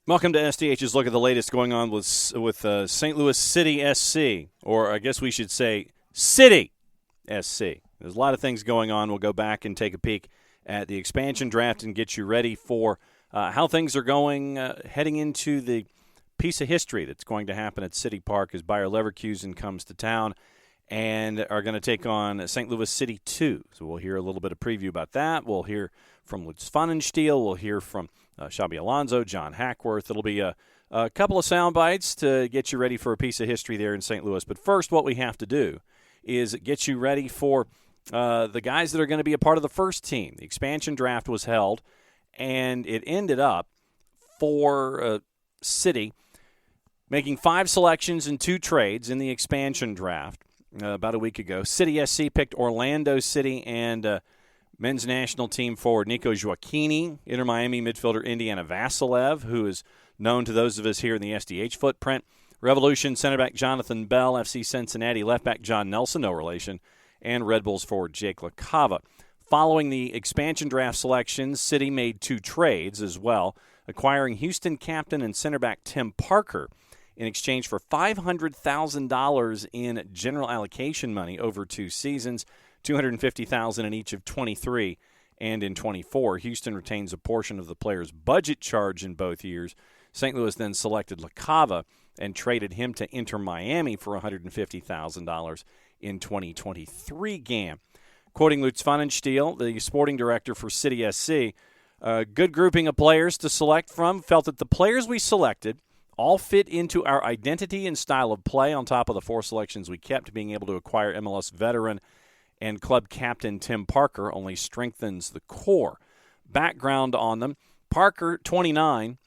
Welcome to SDH's look at the latest going on with St. Louis City SC, or I guess we should say City SC. There's a lot of things going on. We'll go back and take a peek at the expansion draft and get you ready for how things are going heading into the piece of history that's going to happen at City Park as Bayer Leverkeusen comes to town and are going to take on St. Louis City 2. So we'll hear a little bit of preview about that. We'll hear from Lutz Pfannenstiel. We'll hear from Xabi Alonso, John Hackworth. It'll be a couple of sound bites to get you ready for a piece of history there in St. Louis. But first, what we have to do is get you ready for the guys that are going to be a part of the first team. The expansion draft was held, and it ended up for City making 5 selections and 2 trades in the expansion draft about a week ago. City SC picked Orlando City and men's national team forward Nico Joaquini, Inter Miami midfielder Indiana Vassilev, who is known to those of us here in the SDH footprint. Revolution center back Jonathan Bell, FC Cincinnati left back John Nelson, no relation, and Red Bulls forward Jake LaCava. Following the expansion draft selections, City made 2 trades as well, acquiring Houston captain and center back Tim Parker in exchange for $500,000 in general allocation money over 2 seasons, $250,000 in each of 23 and in 24. Houston retains a portion of the player's budget charge in both years. St. Louis then selected LaCava and traded him to Inter Miami for $150,000 in 2023 GAM. Quoting Lutz Pfannenstiel, the sporting director for City SC, a good grouping of players to select from, felt that the players we selected all fit into our identity and style of play on top of the 4 selections we kept. Being able to acquire MLS veteran and club captain Tim Parker only strengthens the core. Background on them: Parker, 29,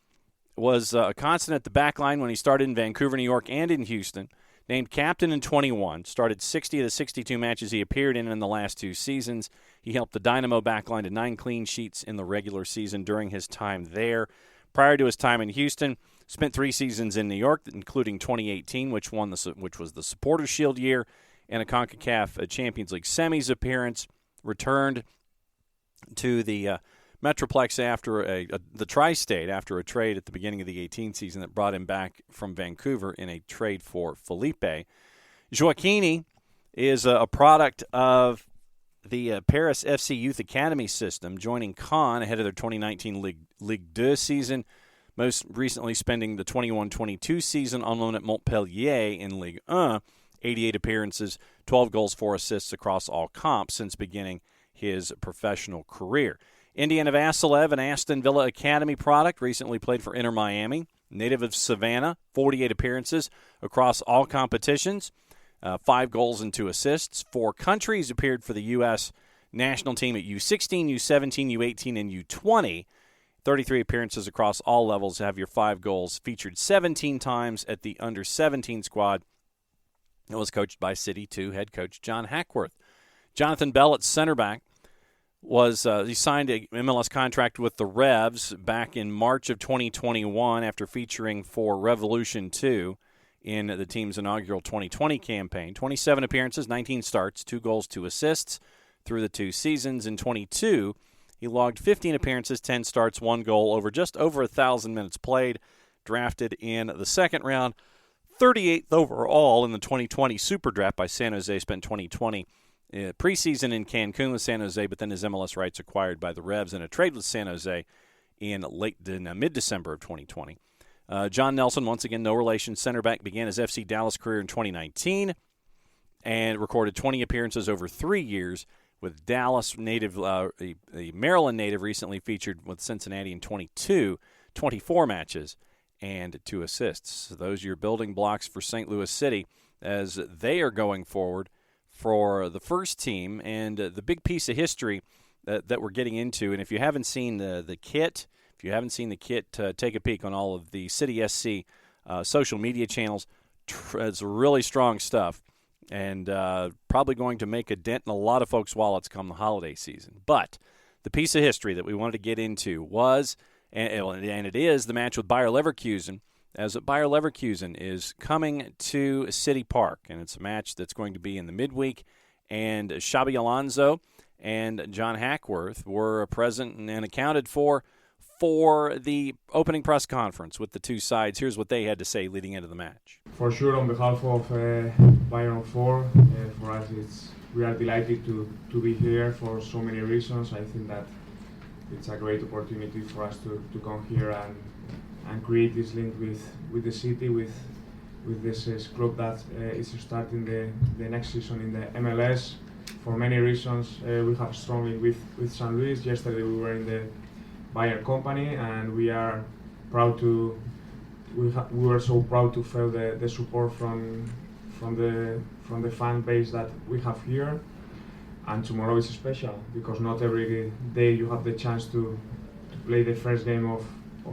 was a constant at the back line when he started in Vancouver, New York, and in Houston. Named captain in 21, started 60 of the 62 matches he appeared in the last 2 seasons. He helped the Dynamo backline to 9 clean sheets in the regular season during his time there. Prior to his time in Houston, spent 3 seasons in New York, including 2018, which was the Supporters' Shield year, and a CONCACAF Champions League semis appearance. Returned to the Metroplex after the Tri-State after a trade at the beginning of the 18 season that brought him back from Vancouver in a trade for Felipe. Joaquini is a product of the Paris FC Youth Academy system, joining Caen ahead of their 2019 Ligue 2 season, most recently spending the 21-22 season on loan at Montpellier in Ligue 1. 88 appearances, 12 goals, 4 assists across all comps since beginning his professional career. Indiana Vassilev, an Aston Villa Academy product, recently played for Inter Miami. Native of Savannah, 48 appearances across all competitions, 5 goals and 2 assists. 4 countries appeared for the U.S. national team at U16, U17, U18, and U20. 33 appearances across all levels, have your 5 goals. Featured 17 times at the under-17 squad. It was coached by City 2 head coach John Hackworth. Jonathan Bell at center back he signed a MLS contract with the Revs back in March of 2021 after featuring for Revolution 2 in the team's inaugural 2020 campaign. 27 appearances, 19 starts, 2 goals, 2 assists through the 2 seasons. In 22, he logged 15 appearances, 10 starts, 1 goal over just over 1,000 minutes played. Drafted in the second round, 38th overall in the 2020 Super Draft by San Jose. Spent 2020 preseason in Cancun with San Jose, but then his MLS rights acquired by the Revs in a trade with San Jose in mid-December of 2020. John Nelson, once again, no relation, center back, began his FC Dallas career in 2019 and recorded 20 appearances over 3 years with Dallas native. The Maryland native recently featured with Cincinnati in 24 matches and 2 assists. So those are your building blocks for St. Louis City as they are going forward for the first team. And the big piece of history that we're getting into, and if you haven't seen the kit, take a peek on all of the City SC social media channels. It's really strong stuff and probably going to make a dent in a lot of folks' wallets come the holiday season. But the piece of history that we wanted to get into was, and it is, the match with Bayer Leverkeusen, as Bayer Leverkeusen is coming to City Park. And it's a match that's going to be in the midweek. And Xabi Alonso and John Hackworth were present and accounted for for the opening press conference with the two sides. Here's what they had to say leading into the match. For sure, on behalf of Bayer 4, for us we are delighted to be here for so many reasons. I think that it's a great opportunity for us to come here and create this link with the city, with this club that is starting the next season in the MLS. For many reasons, we have strong link with St. Louis. Yesterday we were in the Bayer company, and we are proud to. We were so proud to feel the support from the fan base that we have here. And tomorrow is special because not every day you have the chance to play the first game of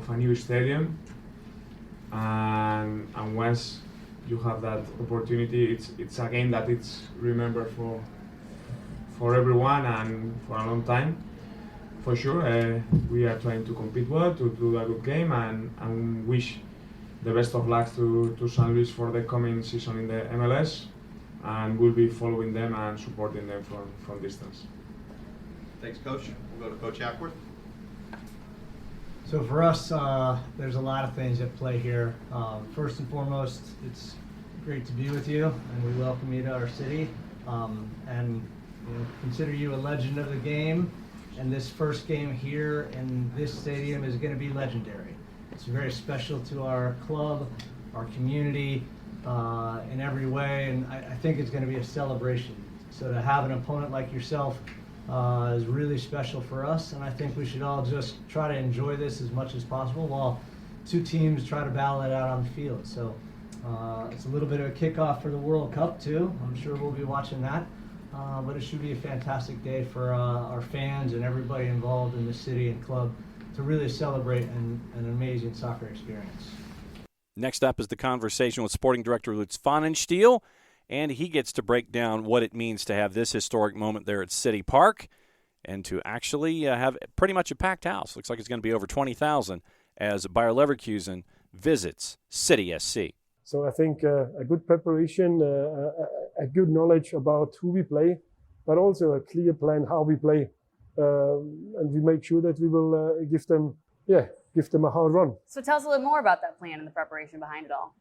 a new stadium. And once you have that opportunity, it's a game that it's remembered for everyone and for a long time. For sure, we are trying to compete well, to do a good game, and wish the best of luck to St. Louis for the coming season in the MLS, and we'll be following them and supporting them from distance. Thanks, Coach. We'll go to Coach Hackworth. So for us, there's a lot of things at play here. First and foremost, it's great to be with you, and we welcome you to our city, and consider you a legend of the game. And this first game here in this stadium is going to be legendary. It's very special to our club, our community, in every way, and I think it's going to be a celebration. So to have an opponent like yourself is really special for us, and I think we should all just try to enjoy this as much as possible while two teams try to battle it out on the field. So it's a little bit of a kickoff for the World Cup too. I'm sure we'll be watching that. But it should be a fantastic day for our fans and everybody involved in the city and club to really celebrate an amazing soccer experience. Next up is the conversation with Sporting Director Lutz Pfannenstiel, and he gets to break down what it means to have this historic moment there at City Park and to actually have pretty much a packed house. Looks like it's going to be over 20,000 as Bayer Leverkeusen visits City SC. So I think a good preparation, a good knowledge about who we play, but also a clear plan how we play. And we make sure that we will give them a hard run. So tell us a little more about that plan and the preparation behind it all.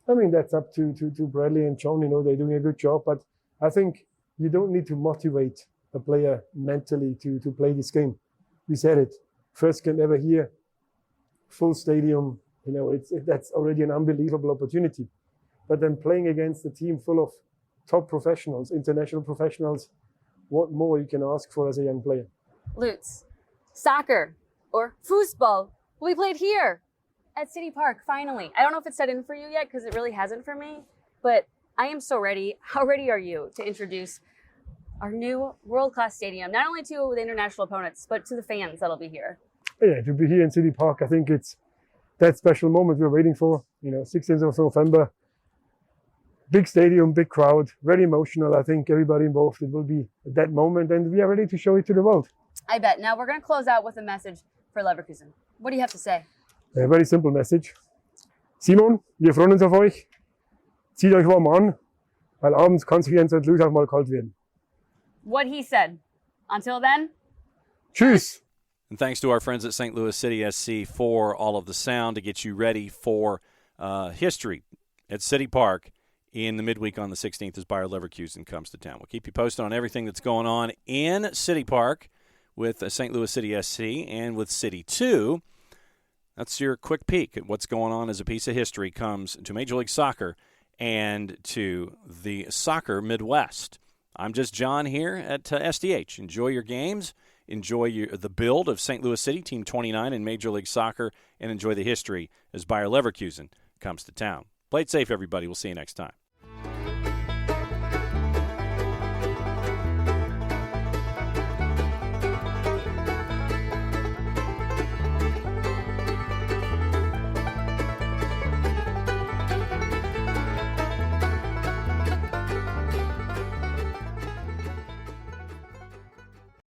I mean, that's up to Bradley and John. They're doing a good job, but I think you don't need to motivate a player mentally to play this game. We said it, first game ever here, full stadium. That's already an unbelievable opportunity. But then playing against a team full of top professionals, international professionals, what more you can ask for as a young player? Lutz, soccer or foosball will be played here at City Park, finally. I don't know if it's set in for you yet because it really hasn't for me, but I am so ready. How ready are you to introduce our new world-class stadium, not only to the international opponents, but to the fans that'll be here? Yeah, to be here in City Park, I think it's that special moment we're waiting for. 16th of November, big stadium, big crowd, very emotional. I think everybody involved, it will be that moment, and we are ready to show it to the world. I bet. Now we're going to close out with a message for Leverkusen. What do you have to say? A very simple message. Simon, wir freuen uns auf euch. Zieht euch warm an, weil abends kann es hier in St. Louis auch mal kalt werden. What he said. Until then. Tschüss. And thanks to our friends at St. Louis City SC for all of the sound to get you ready for history at City Park in the midweek on the 16th as Bayer Leverkeusen comes to town. We'll keep you posted on everything that's going on in City Park with St. Louis City SC and with City 2. That's your quick peek at what's going on as a piece of history comes to Major League Soccer and to the Soccer Midwest. I'm just John here at SDH. Enjoy your games. Enjoy the build of St. Louis City, Team 29 in Major League Soccer, and enjoy the history as Bayer Leverkeusen comes to town. Play it safe, everybody. We'll see you next time.